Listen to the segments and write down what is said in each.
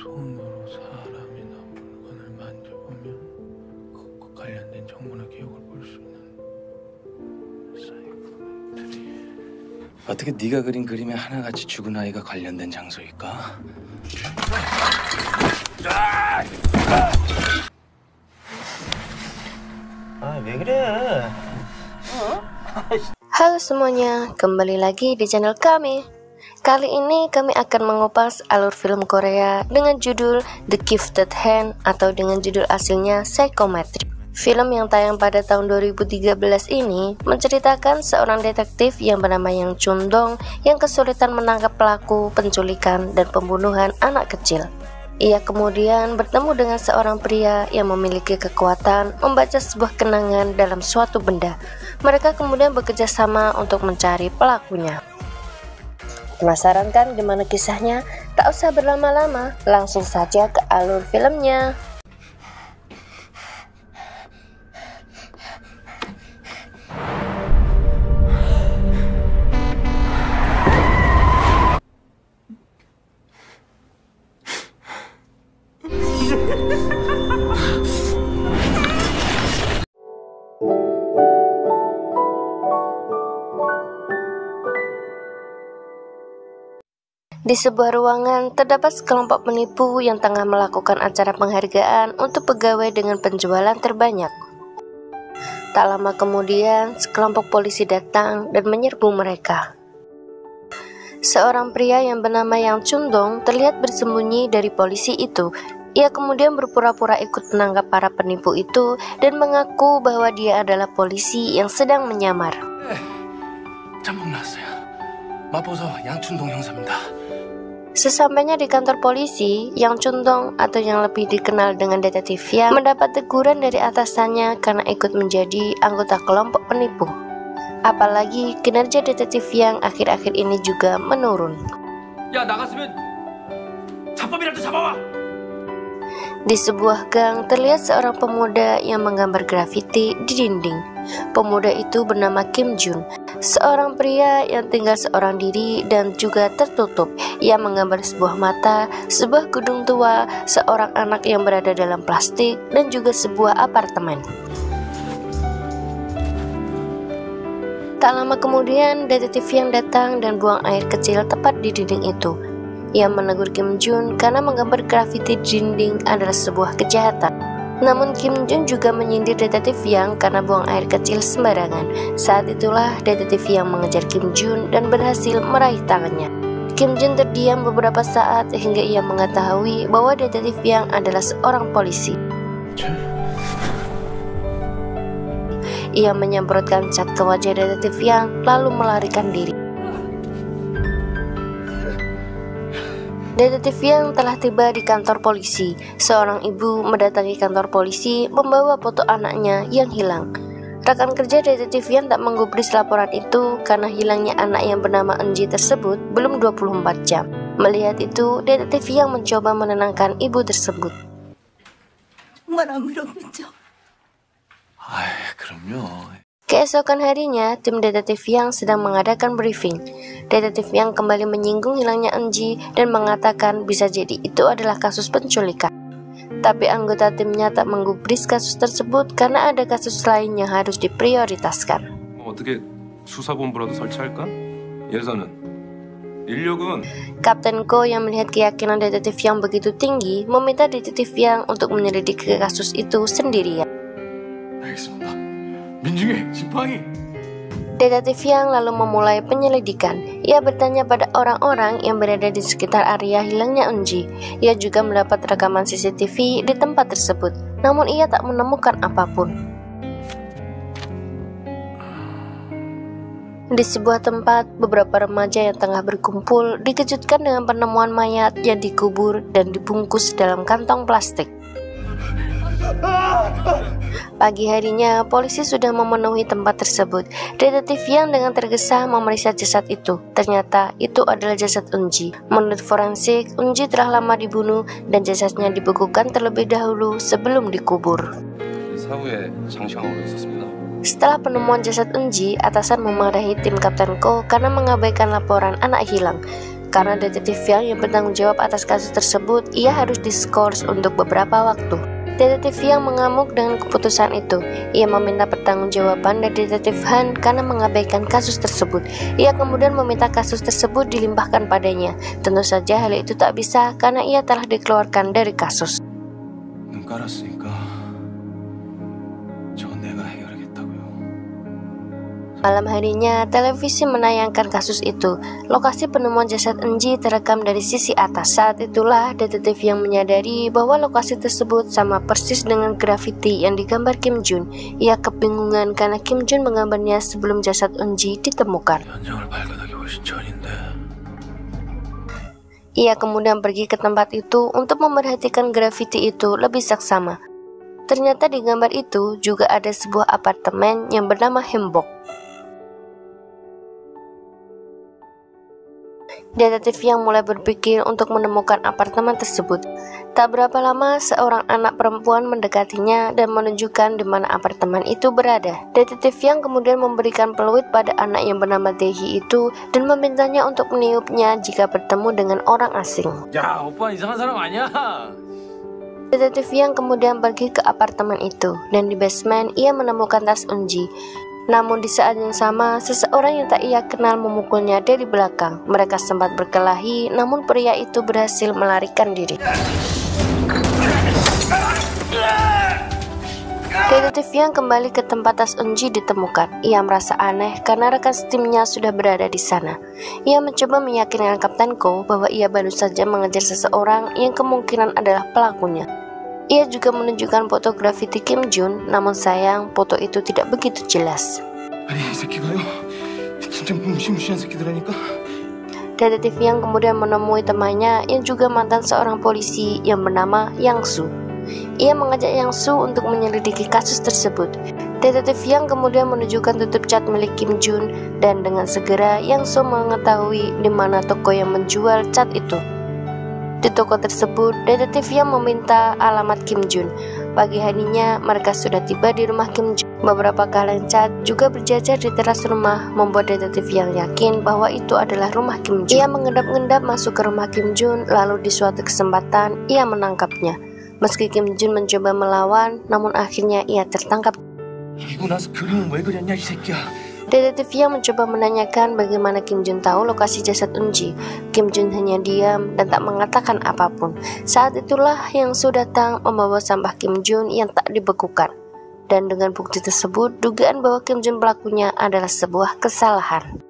손으로 사람이나 물건을 만져보면 관련된 정보나 기억을 볼 수 있는 사이코메트리. 어떻게 네가 그린 그림에 하나같이 죽은 아이가 관련된 장소일까? 아, 왜 그래? Halo semuanya, kembali lagi di channel kami. Kali ini kami akan mengupas alur film Korea dengan judul The Gifted Hand atau dengan judul aslinya Psychometry. Film yang tayang pada tahun 2013 ini menceritakan seorang detektif yang bernama Yang Chun Dong yang kesulitan menangkap pelaku penculikan dan pembunuhan anak kecil. Ia kemudian bertemu dengan seorang pria yang memiliki kekuatan membaca sebuah kenangan dalam suatu benda. Mereka kemudian bekerja sama untuk mencari pelakunya. Penasaran kan gimana kisahnya? Tak usah berlama-lama, langsung saja ke alur filmnya. Di sebuah ruangan, terdapat sekelompok penipu yang tengah melakukan acara penghargaan untuk pegawai dengan penjualan terbanyak. Tak lama kemudian, sekelompok polisi datang dan menyerbu mereka. Seorang pria yang bernama Yang Chun Dong terlihat bersembunyi dari polisi itu. Ia kemudian berpura-pura ikut menangkap para penipu itu dan mengaku bahwa dia adalah polisi yang sedang menyamar. 짬뽕 나왔어요. 마포서 양춘동 형사입니다. Sesampainya di kantor polisi, Yang Chun Dong atau yang lebih dikenal dengan detektif Yang mendapat teguran dari atasannya karena ikut menjadi anggota kelompok penipu. Apalagi kinerja detektif Yang akhir-akhir ini juga menurun. 야, 나갔으면 잡범이라도 잡아와. Di sebuah gang terlihat seorang pemuda yang menggambar grafiti di dinding. Pemuda itu bernama Kim Jun, seorang pria yang tinggal seorang diri dan juga tertutup. Ia menggambar sebuah mata, sebuah gedung tua, seorang anak yang berada dalam plastik, dan juga sebuah apartemen. Tak lama kemudian, detektif yang datang dan buang air kecil tepat di dinding itu. Ia menegur Kim Jun karena menggambar grafiti di dinding adalah sebuah kejahatan. Namun Kim Jun juga menyindir detektif Yang karena buang air kecil sembarangan. Saat itulah detektif Yang mengejar Kim Jun dan berhasil meraih tangannya. Kim Jun terdiam beberapa saat hingga ia mengetahui bahwa detektif Yang adalah seorang polisi. Ia menyemprotkan cat ke wajah detektif Yang lalu melarikan diri. Detektif Yang telah tiba di kantor polisi. Seorang ibu mendatangi kantor polisi membawa foto anaknya yang hilang. Rekan kerja detektif Yang tak menggubris laporan itu karena hilangnya anak yang bernama Enji tersebut belum 24 jam. Melihat itu, detektif Yang mencoba menenangkan ibu tersebut. 그럼요. Keesokan harinya, tim detektif Yang sedang mengadakan briefing. Detektif Yang kembali menyinggung hilangnya Enji dan mengatakan bisa jadi itu adalah kasus penculikan. Tapi anggota timnya tak menggubris kasus tersebut karena ada kasus lain yang harus diprioritaskan. 어떻게 수사본부라도 설치할까? 예산은? 인력은? Kapten Ko yang melihat keyakinan detektif Yang begitu tinggi meminta detektif Yang untuk menyelidiki kasus itu sendirian. 알겠습니다. 민중의 지팡이. Detektif Yang lalu memulai penyelidikan. Ia bertanya pada orang-orang yang berada di sekitar area hilangnya Enji. Ia juga mendapat rekaman CCTV di tempat tersebut, namun ia tak menemukan apapun. Di sebuah tempat, beberapa remaja yang tengah berkumpul dikejutkan dengan penemuan mayat yang dikubur dan dibungkus dalam kantong plastik. Pagi harinya, polisi sudah memenuhi tempat tersebut. Detektif Yang dengan tergesa memeriksa jasad itu. Ternyata itu adalah jasad Enji. Menurut forensik, Enji telah lama dibunuh dan jasadnya dibekukan terlebih dahulu sebelum dikubur. 사후에 장시간 오래 있었습니다. Setelah penemuan jasad Enji, atasan memarahi tim Kapten Ko karena mengabaikan laporan anak hilang. Karena detektif yang bertanggung jawab atas kasus tersebut, ia harus diskors untuk beberapa waktu. Detektif Yang mengamuk dengan keputusan itu. Ia meminta pertanggungjawaban dari detektif Han karena mengabaikan kasus tersebut. Ia kemudian meminta kasus tersebut dilimpahkan padanya. Tentu saja hal itu tak bisa karena ia telah dikeluarkan dari kasus. 눈 깔았으니까 저건 내가 해결하겠다고요. Malam harinya, televisi menayangkan kasus itu. Lokasi penemuan jasad Enji terekam dari sisi atas. Saat itulah detektif yang menyadari bahwa lokasi tersebut sama persis dengan grafiti yang digambar Kim Jun. Ia kebingungan karena Kim Jun menggambarnya sebelum jasad Enji ditemukan. 현장을 발견하기 훨씬 전인데. Ia kemudian pergi ke tempat itu untuk memerhatikan grafiti itu lebih saksama. Ternyata di gambar itu juga ada sebuah apartemen yang bernama Hembok. Detektif yang mulai berpikir untuk menemukan apartemen tersebut. Tak berapa lama, seorang anak perempuan mendekatinya dan menunjukkan di mana apartemen itu berada. Detektif yang kemudian memberikan peluit pada anak yang bernama Dae-hee itu dan memintanya untuk meniupnya jika bertemu dengan orang asing. 야, 오빠 이상한 사람 아니야? Detektif yang kemudian pergi ke apartemen itu dan di basement ia menemukan tas Eunji. Namun di saat yang sama, seseorang yang tak ia kenal memukulnya dari belakang. Mereka sempat berkelahi, namun pria itu berhasil melarikan diri. Detektif yang kembali ke tempat tas Eunji ditemukan. Ia merasa aneh karena rekan timnya sudah berada di sana. Ia mencoba meyakinkan Kapten Ko bahwa ia baru saja mengejar seseorang yang kemungkinan adalah pelakunya. Ia juga menunjukkan foto grafiti Kim Jun, namun sayang foto itu tidak begitu jelas. 아니 이 새끼가요 진짜 무시무시한 새끼들하니까. Detektif yang kemudian menemui temannya yang juga mantan seorang polisi yang bernama Yang Su. Ia mengajak Yang Su untuk menyelidiki kasus tersebut. Detektif yang kemudian menunjukkan tutup cat milik Kim Jun dan dengan segera Yang Su mengetahui di mana toko yang menjual cat itu. Di toko tersebut, detektif yang meminta alamat Kim Jun. Pagi harinya, mereka sudah tiba di rumah Kim Jun. Beberapa kaleng cat juga berjajar di teras rumah, membuat detektif yang yakin bahwa itu adalah rumah Kim Jun. Ia mengendap-endap masuk ke rumah Kim Jun, lalu di suatu kesempatan, ia menangkapnya. Meski Kim Jun mencoba melawan, namun akhirnya ia tertangkap. 이고 나서 그림은 왜 그렸냐 이 새끼야. Detektif yang mencoba menanyakan bagaimana Kim Jun tahu lokasi jasad Eunji. Kim Jun hanya diam dan tak mengatakan apapun. Saat itulah Yang Su datang membawa sampah Kim Jun yang tak dibekukan. Dan dengan bukti tersebut, dugaan bahwa Kim Jun pelakunya adalah sebuah kesalahan.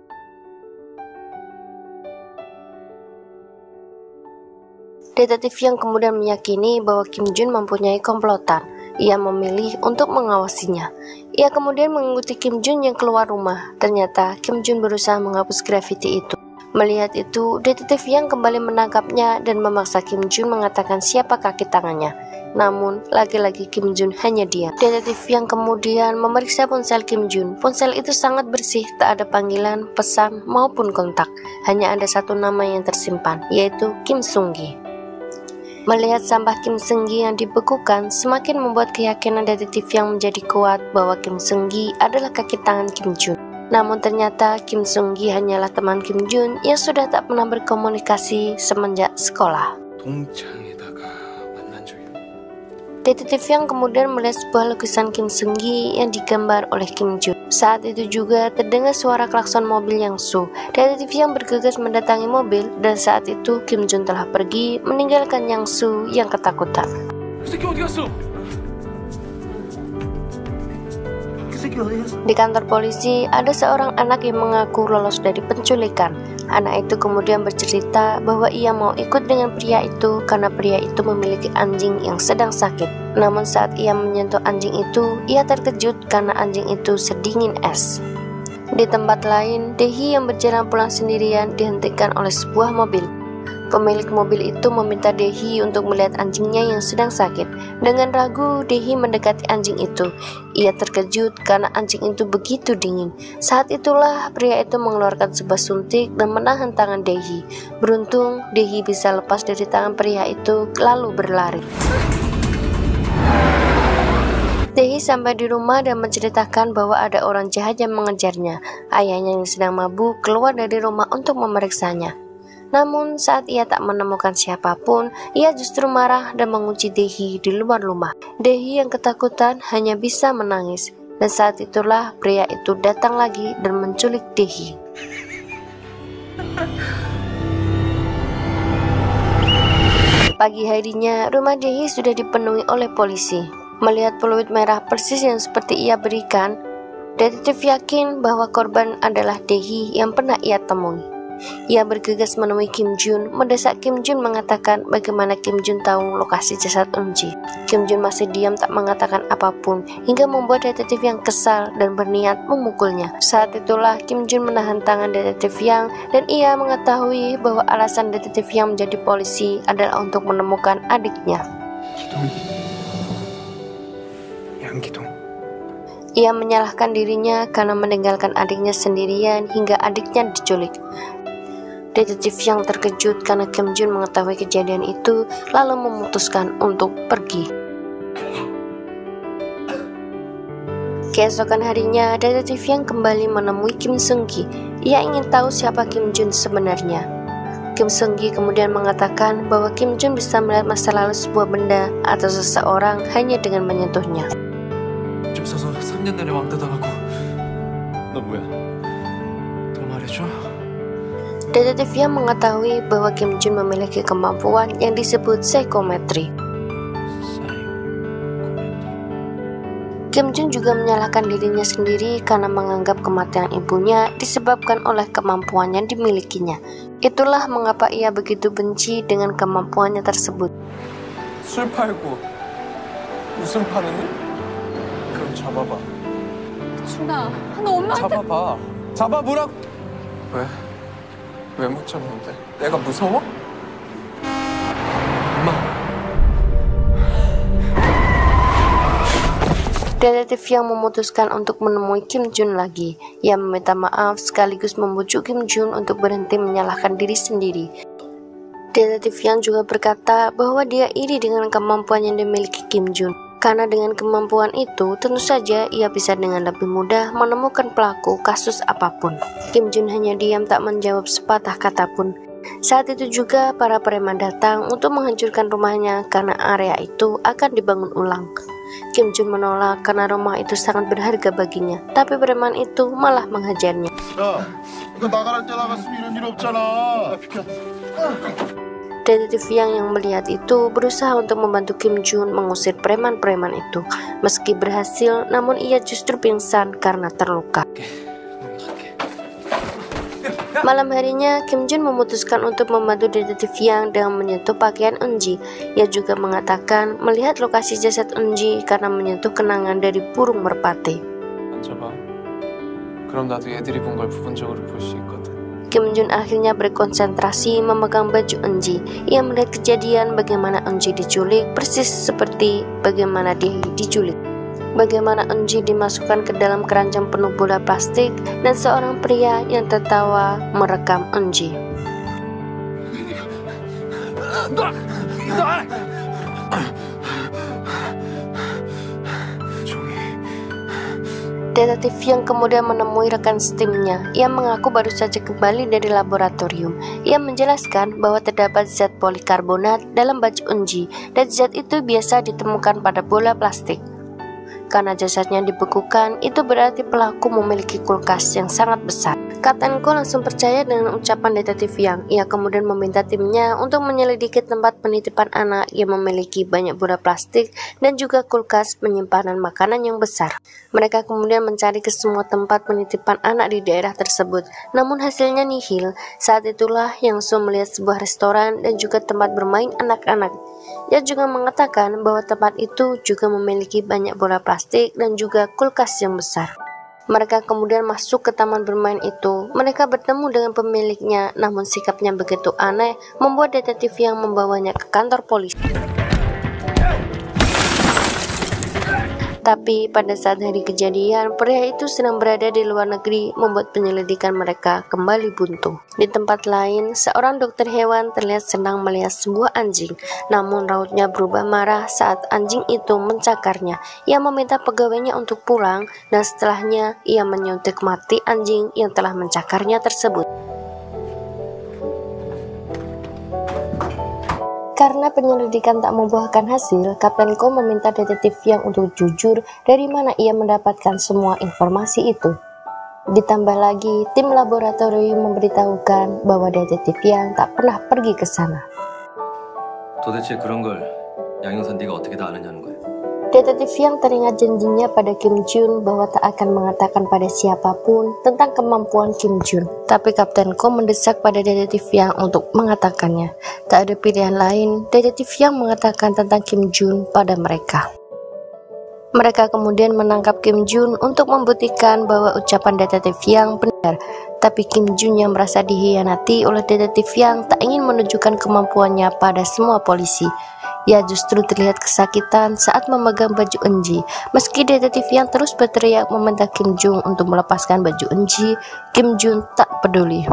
Detektif yang kemudian meyakini bahwa Kim Jun mempunyai komplotan. Ia memilih untuk mengawasinya. Ia kemudian mengikuti Kim Jun yang keluar rumah. Ternyata Kim Jun berusaha menghapus grafiti itu. Melihat itu, detektif yang kembali menangkapnya dan memaksa Kim Jun mengatakan siapa kaki tangannya. Namun, lagi-lagi Kim Jun hanya diam. Detektif yang kemudian memeriksa ponsel Kim Jun. Ponsel itu sangat bersih, tak ada panggilan, pesan, maupun kontak. Hanya ada satu nama yang tersimpan, yaitu Kim Sung-gi. Melihat sampah Kim Sung-gi yang dibekukan semakin membuat keyakinan detektif yang menjadi kuat bahwa Kim Sung-gi adalah kaki tangan Kim Jun. Namun ternyata Kim Sung-gi hanyalah teman Kim Jun yang sudah tak pernah berkomunikasi semenjak sekolah. 동창에다가 만난 적이. Detektif yang kemudian melihat sebuah lukisan Kim Sung-gi yang digambar oleh Kim Jun. Saat itu juga terdengar suara klakson mobil Yang Su. Detektif yang bergegas mendatangi mobil dan saat itu Kim Jun telah pergi meninggalkan Yang Su yang ketakutan. 그 새끼 어디 갔어? Di kantor polisi ada seorang anak yang mengaku lolos dari penculikan. Anak itu kemudian bercerita bahwa ia mau ikut dengan pria itu karena pria itu memiliki anjing yang sedang sakit. Namun saat ia menyentuh anjing itu, ia terkejut karena anjing itu sedingin es. Di tempat lain, Dae-hee yang berjalan pulang sendirian dihentikan oleh sebuah mobil. Pemilik mobil itu meminta Dae-hee untuk melihat anjingnya yang sedang sakit. Dengan ragu, Dae-hee mendekati anjing itu. Ia terkejut karena anjing itu begitu dingin. Saat itulah pria itu mengeluarkan sebuah suntik dan menahan tangan Dae-hee. Beruntung, Dae-hee bisa lepas dari tangan pria itu lalu berlari. Dae-hee sampai di rumah dan menceritakan bahwa ada orang jahat yang mengejarnya. Ayahnya yang sedang mabuk keluar dari rumah untuk memeriksanya. Namun saat ia tak menemukan siapapun, ia justru marah dan mengunci Dae-hee di luar rumah. Dae-hee yang ketakutan hanya bisa menangis. Dan saat itulah pria itu datang lagi dan menculik Dae-hee. Pagi harinya, rumah Dae-hee sudah dipenuhi oleh polisi. Melihat peluit merah persis yang seperti ia berikan, detektif yakin bahwa korban adalah Dae-hee yang pernah ia temui. Ia bergegas menemui Kim Jun, mendesak Kim Jun mengatakan bagaimana Kim Jun tahu lokasi jasad Eun-ji. Kim Jun masih diam tak mengatakan apapun, hingga membuat detektif yang kesal dan berniat memukulnya. Saat itulah Kim Jun menahan tangan detektif Yang, dan ia mengetahui bahwa alasan detektif Yang menjadi polisi adalah untuk menemukan adiknya. 양기동. Ia menyalahkan dirinya karena meninggalkan adiknya sendirian hingga adiknya diculik. Detektif Yang terkejut karena Kim Jun mengetahui kejadian itu, lalu memutuskan untuk pergi. Keesokan harinya, detektif Yang kembali menemui Kim Seung-gi. Ia ingin tahu siapa Kim Jun sebenarnya. Kim Seung-gi kemudian mengatakan bahwa Kim Jun bisa melihat masa lalu sebuah benda atau seseorang hanya dengan menyentuhnya. 좀 써서 3년 내내 왕따 당하고. 너 뭐야? 더 말해줘. Detektif Yang mengetahui bahwa Kim Jun memiliki kemampuan yang disebut psikometri. Kim Jun juga menyalahkan dirinya sendiri karena menganggap kematian ibunya disebabkan oleh kemampuan yang dimilikinya. Itulah mengapa ia begitu benci dengan kemampuannya tersebut. 술 팔고 무슨 파느니? 그럼 잡아봐. 준아, 너 엄마한테 잡아봐. 잡아보라고. 왜? 왜 못 잡는데? 내가 무서워? 엄마. Detektif Yang memutuskan untuk menemui Kim Jun lagi. Ia meminta maaf sekaligus membujuk Kim Jun untuk berhenti menyalahkan diri sendiri. Detektif Yang juga berkata bahwa dia iri dengan kemampuan yang dimiliki Kim Jun. Karena dengan kemampuan itu, tentu saja ia bisa dengan lebih mudah menemukan pelaku kasus apapun. Kim Jun hanya diam tak menjawab sepatah kata pun. Saat itu juga para preman datang untuk menghancurkan rumahnya karena area itu akan dibangun ulang. Kim Jun menolak karena rumah itu sangat berharga baginya, tapi preman itu malah menghajarnya. 야, 이거 나가랄 때 나갔으면 이런 일 없잖아. Detektif yang melihat itu berusaha untuk membantu Kim Jun mengusir preman-preman itu. Meski berhasil, namun ia justru pingsan karena terluka. Malam harinya, Kim Jun memutuskan untuk membantu detektif Yang dengan menyentuh pakaian Eun-ji. Ia juga mengatakan melihat lokasi jasad Eun-ji karena menyentuh kenangan dari burung merpati. 만져봐. 그럼 나도 애들이 본 걸 부분적으로 볼 수 있거든. Kim Jun akhirnya berkonsentrasi memegang baju Eun-ji. Ia melihat kejadian bagaimana Eun-ji diculik persis seperti bagaimana dia diculik. Bagaimana Eun-ji dimasukkan ke dalam keranjang penuh bola plastik dan seorang pria yang tertawa merekam Eun-ji. Detektif yang kemudian menemui rekan setimnya. Ia mengaku baru saja kembali dari laboratorium. Ia menjelaskan bahwa terdapat zat polikarbonat dalam baju Eun-ji dan zat itu biasa ditemukan pada bola plastik. Karena jasadnya dibekukan, itu berarti pelaku memiliki kulkas yang sangat besar. Kapten Ko langsung percaya dengan ucapan detektif Yang. Ia kemudian meminta timnya untuk menyelidiki tempat penitipan anak yang memiliki banyak bola plastik dan juga kulkas penyimpanan makanan yang besar. Mereka kemudian mencari ke semua tempat penitipan anak di daerah tersebut, namun hasilnya nihil. Saat itulah Yang So melihat sebuah restoran dan juga tempat bermain anak-anak. Ia juga mengatakan bahwa tempat itu juga memiliki banyak bola plastik dan juga kulkas yang besar. Mereka kemudian masuk ke taman bermain itu. Mereka bertemu dengan pemiliknya, namun sikapnya begitu aneh membuat detektif yang membawanya ke kantor polisi. Tapi pada saat hari kejadian, pria itu sedang berada di luar negeri, membuat penyelidikan mereka kembali buntu. Di tempat lain, seorang dokter hewan terlihat sedang melihat sebuah anjing, namun rautnya berubah marah saat anjing itu mencakarnya. Ia meminta pegawainya untuk pulang, dan setelahnya ia menyuntik mati anjing yang telah mencakarnya tersebut. Karena penyelidikan tak membuahkan hasil, Kapten Ko meminta detektif Yang untuk jujur dari mana ia mendapatkan semua informasi itu. Ditambah lagi, tim laboratorium memberitahukan bahwa detektif Yang tak pernah pergi ke sana. 도대체 그런 걸 양형선 네가 어떻게 다 아느냐는 거야? Detektif Yang teringat janjinya pada Kim Jun bahwa tak akan mengatakan pada siapapun tentang kemampuan Kim Jun. Tapi Kapten Ko mendesak pada detektif Yang untuk mengatakannya. Tak ada pilihan lain, detektif Yang mengatakan tentang Kim Jun pada mereka. Mereka kemudian menangkap Kim Jun untuk membuktikan bahwa ucapan detektif Yang benar. Tapi Kim Jun yang merasa dihianati oleh detektif Yang tak ingin menunjukkan kemampuannya pada semua polisi. Ia justru terlihat kesakitan saat memegang baju Eunji. Meski detektif Yang terus berteriak meminta Kim Jun untuk melepaskan baju Eunji, Kim Jun tak peduli.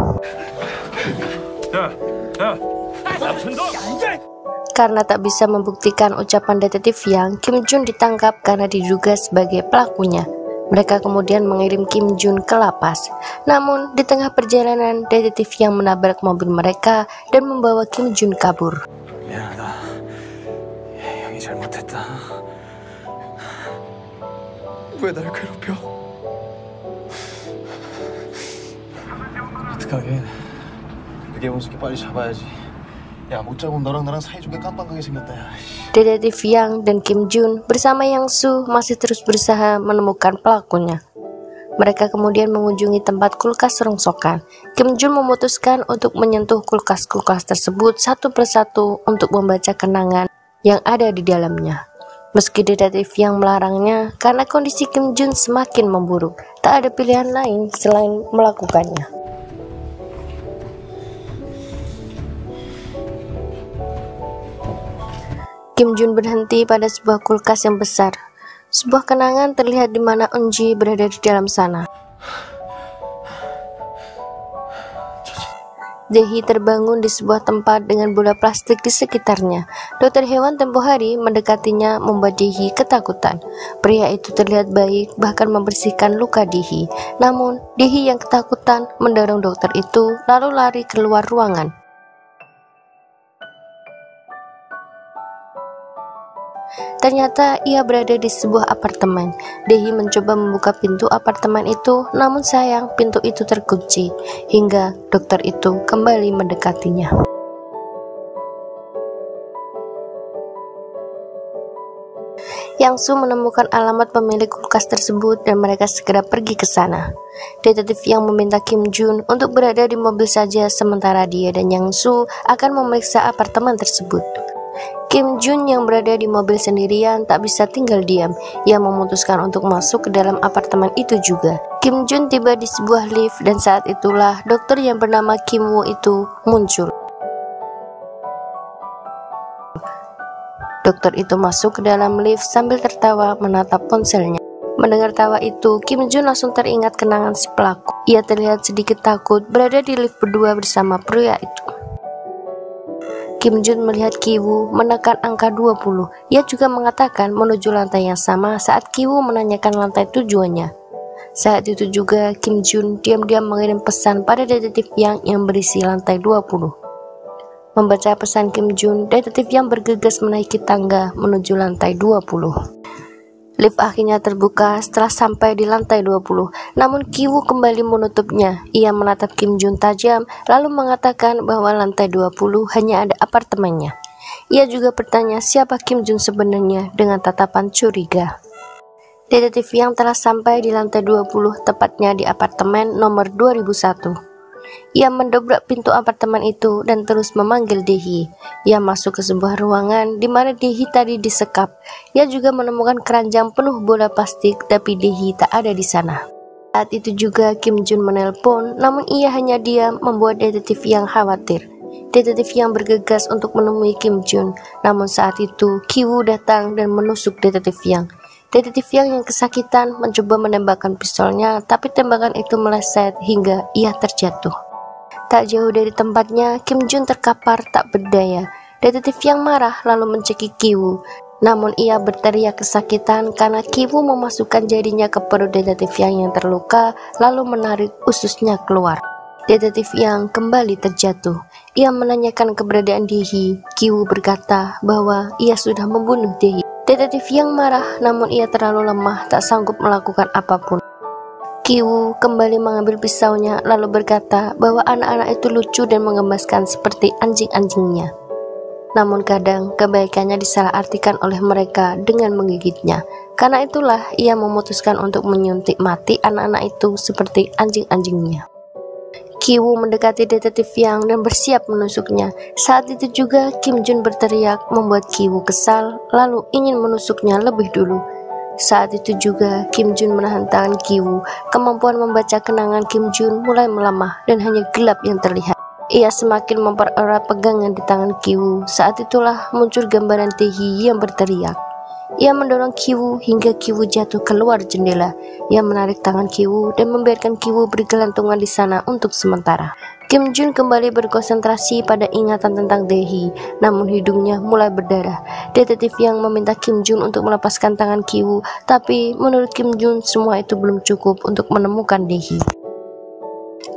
Karena tak bisa membuktikan ucapan detektif Yang, Kim Jun ditangkap karena diduga sebagai pelakunya. Mereka kemudian mengirim Kim Jun ke lapas. Namun, di tengah perjalanan, detektif Yang menabrak mobil mereka dan membawa Kim Jun kabur. 미안하다. 형이 잘못했다. 왜 날 괴롭혀? 어떡하긴. 그게 원숙이 빨리 잡아야지. 야, 못 잡으면 너랑 나랑 사이좋게 깜빵가게 생겼다. 야. Detektif Yang dan Kim Jun bersama Yang Su masih terus berusaha menemukan pelakunya. Mereka kemudian mengunjungi tempat kulkas rongsokan. Kim Jun memutuskan untuk menyentuh kulkas-kulkas tersebut satu persatu untuk membaca kenangan yang ada di dalamnya. Meski detektif Yang melarangnya karena kondisi Kim Jun semakin memburuk, tak ada pilihan lain selain melakukannya. Kim Jun berhenti pada sebuah kulkas yang besar. Sebuah kenangan terlihat di mana Eunji berada di dalam sana. Dehi terbangun di sebuah tempat dengan bola plastik di sekitarnya. Dokter hewan tempo hari mendekatinya membuat Dehi ketakutan. Pria itu terlihat baik, bahkan membersihkan luka Dehi. Namun, Dehi yang ketakutan mendorong dokter itu lalu lari keluar ruangan. Ternyata ia berada di sebuah apartemen. Dehi mencoba membuka pintu apartemen itu, namun sayang pintu itu terkunci, hingga dokter itu kembali mendekatinya. Yang Su menemukan alamat pemilik kulkas tersebut dan mereka segera pergi ke sana. Detektif Yang meminta Kim Jun untuk berada di mobil saja sementara dia dan Yang Su akan memeriksa apartemen tersebut. Kim Jun yang berada di mobil sendirian tak bisa tinggal diam. Ia memutuskan untuk masuk ke dalam apartemen itu juga. Kim Jun tiba di sebuah lift dan saat itulah dokter yang bernama Kim Woo itu muncul. Dokter itu masuk ke dalam lift sambil tertawa menatap ponselnya. Mendengar tawa itu, Kim Jun langsung teringat kenangan si pelaku. Ia terlihat sedikit takut berada di lift berdua bersama pria itu. Kim Jun melihat Ki Woo menekan angka 20. Ia juga mengatakan menuju lantai yang sama saat Ki Woo menanyakan lantai tujuannya. Saat itu juga Kim Jun diam-diam mengirim pesan pada detektif yang berisi lantai 20. Membaca pesan Kim Jun, detektif yang bergegas menaiki tangga menuju lantai 20. Lift akhirnya terbuka setelah sampai di lantai 20. Namun Ki Woo kembali menutupnya. Ia menatap Kim Jun tajam, lalu mengatakan bahwa lantai 20 hanya ada apartemennya. Ia juga bertanya siapa Kim Jun sebenarnya dengan tatapan curiga. Detektif yang telah sampai di lantai 20, tepatnya di apartemen nomor 2001. Ia mendobrak pintu apartemen itu dan terus memanggil Dehi. Ia masuk ke sebuah ruangan di mana Dehi tadi disekap. Ia juga menemukan keranjang penuh bola plastik, tapi Dehi tak ada di sana. Saat itu juga Kim Jun menelpon, namun ia hanya diam, membuat detektif yang khawatir. Detektif yang bergegas untuk menemui Kim Jun, namun saat itu Ki Woo datang dan menusuk detektif yang. Detektif yang kesakitan mencoba menembakkan pistolnya, tapi tembakan itu meleset hingga ia terjatuh. Tak jauh dari tempatnya, Kim Jun terkapar tak berdaya. Detektif yang marah lalu mencekik Ki Woo. Namun ia berteriak kesakitan karena Ki Woo memasukkan jarinya ke perut detektif yang terluka lalu menarik ususnya keluar. Detektif Yang kembali terjatuh. Ia menanyakan keberadaan Dae-hee. Ki-woo berkata bahwa ia sudah membunuh Dae-hee. Detektif Yang marah, namun ia terlalu lemah, tak sanggup melakukan apapun. Ki-woo kembali mengambil pisaunya, lalu berkata bahwa anak-anak itu lucu dan mengemaskan seperti anjing-anjingnya. Namun kadang kebaikannya disalahartikan oleh mereka dengan menggigitnya. Karena itulah ia memutuskan untuk menyuntik mati anak-anak itu seperti anjing-anjingnya. Ki-woo mendekati detektif Yang dan bersiap menusuknya. Saat itu juga Kim Jun berteriak membuat Ki-woo kesal, lalu ingin menusuknya lebih dulu. Saat itu juga Kim Jun menahan tangan Ki-woo. Kemampuan membaca kenangan Kim Jun mulai melemah dan hanya gelap yang terlihat. Ia semakin mempererat pegangan di tangan Ki-woo. Saat itulah muncul gambaran Dae-hee yang berteriak. Ia mendorong Ki-woo hingga Ki-woo jatuh keluar jendela. Ia menarik tangan Ki-woo dan membiarkan Ki-woo bergelantungan di sana untuk sementara. Kim Jun kembali berkonsentrasi pada ingatan tentang Dae-hee, namun hidungnya mulai berdarah. Detektif Yang meminta Kim Jun untuk melepaskan tangan Ki-woo, tapi menurut Kim Jun semua itu belum cukup untuk menemukan Dae-hee.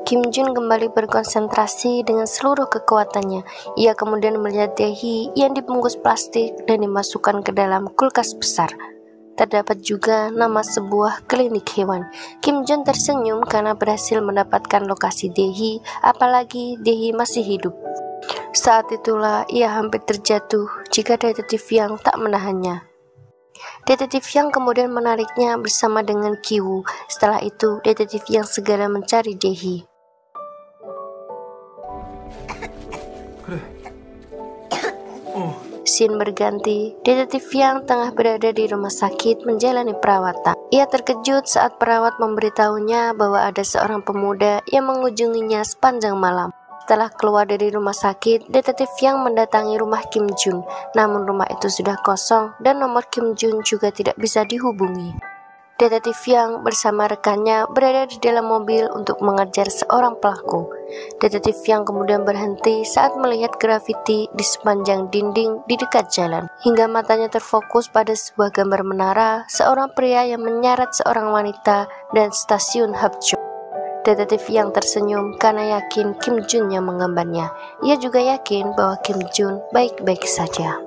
Kim Jun kembali berkonsentrasi dengan seluruh kekuatannya. Ia kemudian melihat Dae-hee yang dibungkus plastik dan dimasukkan ke dalam kulkas besar. Terdapat juga nama sebuah klinik hewan. Kim Jun tersenyum karena berhasil mendapatkan lokasi Dae-hee, apalagi Dae-hee masih hidup. Saat itulah ia hampir terjatuh jika detektif Yang tak menahannya. Detektif Yang kemudian menariknya bersama dengan Ki-woo. Setelah itu, detektif Yang segera mencari Dae-hee. Scene berganti, detektif Yang tengah berada di rumah sakit menjalani perawatan. Ia terkejut saat perawat memberitahunya bahwa ada seorang pemuda yang mengunjunginya sepanjang malam. Setelah keluar dari rumah sakit, detektif Yang mendatangi rumah Kim Jun. Namun rumah itu sudah kosong dan nomor Kim Jun juga tidak bisa dihubungi. Detektif Yang bersama rekannya berada di dalam mobil untuk mengejar seorang pelaku. Detektif Yang kemudian berhenti saat melihat grafiti di sepanjang dinding di dekat jalan. Hingga matanya terfokus pada sebuah gambar menara, seorang pria yang menyarat seorang wanita, dan stasiun Hapjeong. Detektif Yang tersenyum karena yakin Kim Jun yang menggambarnya. Ia juga yakin bahwa Kim Jun baik-baik saja.